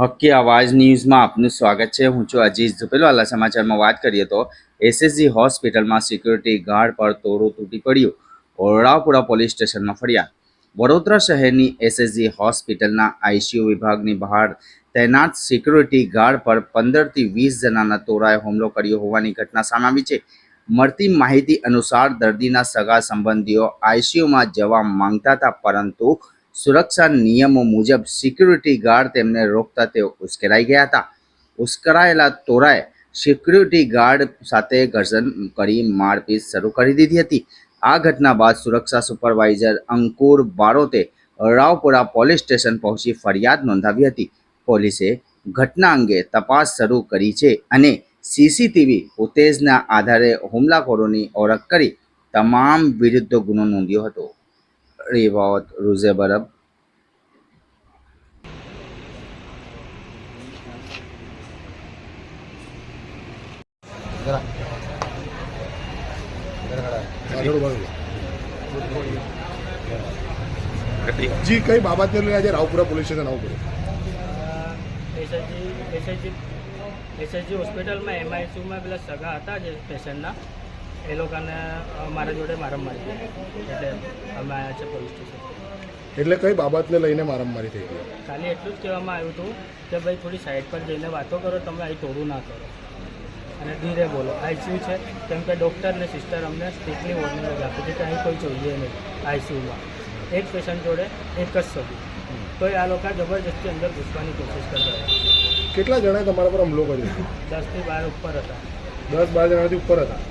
હક્કી આવાજ ન્યૂઝમાં આપનું સ્વાગત છે। હું છું અજીઝ ઝુપેલવાલા। સમાચારમાં વાત કરીએ તો એસએસજી હોસ્પિટલમાં સિક્યુરિટી ગાર્ડ પર તોડું તૂટી પડ્યું। ઓરડાપુરા પોલીસ સ્ટેશનમાં ફરિયાદ। વડોદરા શહેરની એસએસજી હોસ્પિટલના આઈસીયુ વિભાગની બહાર તૈનાત સિક્યુરિટી ગાર્ડ પર 15થી 20 જણાના તોડાએ હુમલો કર્યો હોવાની ઘટના સામે આવી છે। મળતી માહિતી અનુસાર દર્દીના સગા સંબંધીઓ આઈસીયુમાં જવા માંગતા હતા, પરંતુ સુરક્ષા નિયમો મુજબ સિક્યુરિટી ગાર્ડ તેમને રોકતા તેઓ ઉશ્કેરાઈ ગયા હતા। ઉશ્કેરાયેલા તોરાએ સિક્યુરિટી ગાર્ડ સાથે ઘર્ષણ કરી મારપીટ શરૂ કરી દીધી હતી। આ ઘટના બાદ સુરક્ષા સુપરવાઇઝર અંકુર બારોતે રાવપુરા પોલીસ સ્ટેશન પહોંચી ફરિયાદ નોંધાવી હતી। પોલીસે ઘટના અંગે તપાસ શરૂ કરી છે અને સીસીટીવી ફૂટેજના આધારે હુમલાખોરોની ઓળખ કરી તમામ વિરુદ્ધ ગુનો નોંધ્યો હતો। रिपोर्ट रुजे बरब। जी कई बाबत आज रावपुरा पुलिस स्टेशन आવું પડે? એસએસજી હોસ્પિટલમાં એમઆઈસીયુમાં પેલા સગા હતા જે પેશન્ટના, એ લોકોને મારા જોડે મારામારી થઈ, એટલે અમે આવ્યા છે પોલીસ સ્ટેશન। એટલે કઈ બાબતને લઈને મારામારી થઈ ગઈ? ખાલી એટલું જ કહેવામાં આવ્યું હતું કે ભાઈ થોડી સાઈડ પર જઈને વાતો કરો, તમે અહીં તોડું ના કરો અને ધીરે બોલો। આઈસીયુ છે, કેમ કે ડૉક્ટર ને સિસ્ટર અમને સ્ટ્રિક્ટલી વોર્નિંગ જ આપી છે કે અહીં કોઈ જોઈએ નહીં આઈસીયુમાં। એક પેશન્ટ જોડે એક જ સગું, તો આ લોકો જબરજસ્તી અંદર ઘૂસવાની કોશિશ કરતા હતા। કેટલા જણાએ તમારા પર હુમલો કર્યો? 10થી 12 ઉપર હતા। 10-12 જણાથી ઉપર હતા।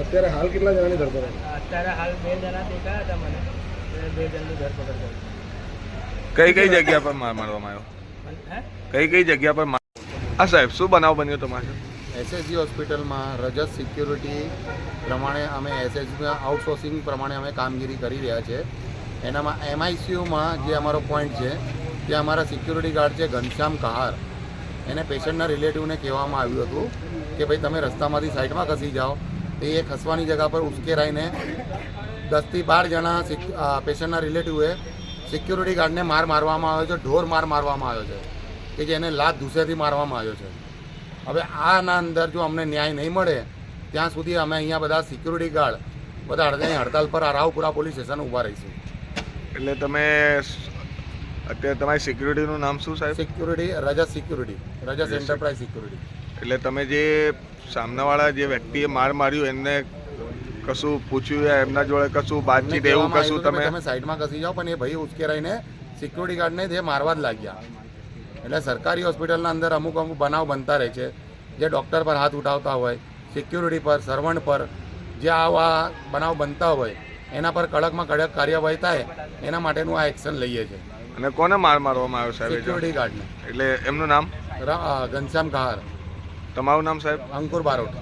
અત્યારે હાલ કેટલા જણાની ધરપકડ? અત્યારે હાલ 2 જણા દેખાયા હતા મને, 2 જણની ધરપકડ કઈ કરી। કઈ જગ્યા પર માર મારવામાં આવ્યો? કઈ જગ્યા પર આ સાહેબ શું બનાવ બન્યો તમારે? એસએસજી હોસ્પિટલમાં રજત સિક્યુરિટી પ્રમાણે અમે એસએસજીમાં આઉટસોર્સિંગ પ્રમાણે અમે કામગીરી કરી રહ્યા છે। એનામાં એમઆઈસીયુમાં જે અમારો પોઈન્ટ છે ત્યાં અમારા સિક્યુરિટી ગાર્ડ છે ઘનશ્યામ કહાર, એને પેશન્ટના રિલેટિવને કહેવામાં આવ્યું હતું કે ભાઈ તમે રસ્તામાંથી સાઈડમાં ખસી જાઓ। તો એ ખસવાની જગ્યા પર ઉશ્કેરાઈને 10થી 12 જણા પેશન્ટના રિલેટિવે સિક્યુરિટી ગાર્ડને મારવામાં આવ્યો છે, ઢોર મારવામાં આવ્યો છે કે જેને લાત ધૂસેથી મારવામાં આવ્યો છે। હવે આના અંદર જો અમને ન્યાય નહીં મળે ત્યાં સુધી અમે અહીંયા બધા સિક્યુરિટી ગાર્ડ બધા હડતાલ પર રાવપુરા પોલીસ સ્ટેશન ઊભા રહીશું। એટલે તમે અત્યારે તમારી સિક્યુરિટીનું નામ શું સાહેબ? સિક્યુરિટી રજત સિક્યુરિટી, રજત એન્ટરપ્રાઇઝ સિક્યુરિટી। એટલે તમે જે સામનાવાળા જે વ્યક્તિએ માર માર્યું એમને કશું પૂછ્યું, એમના જોડે કશું બાતચીત એવું કશું? તમે સાઈડમાં ખસી જાઓ, પણ એ ભાઈ ઉશ્કેરાઈને સિક્યુરિટી ગાર્ડને જે મારવા જ લાગ્યા। એટલે સરકારી હોસ્પિટલના અંદર અમુક બનાવ બનતા રહે છે, જે ડૉક્ટર પર હાથ ઉઠાવતા હોય, સિક્યુરિટી પર, સર્વન્ટ પર જે આવા બનાવ બનતા હોય એના પર કડકમાં કડક કાર્યવાહી થાય એના માટેનું આ એક્શન લઈએ છીએ। અને કોને માર મારવામાં આવ્યો સાહેબ? સિક્યુરિટી ગાર્ડને। એટલે એમનું નામ? ઘનશ્યામ કહાર। તમારું નામ સાહેબ? અંકુર બારોટ।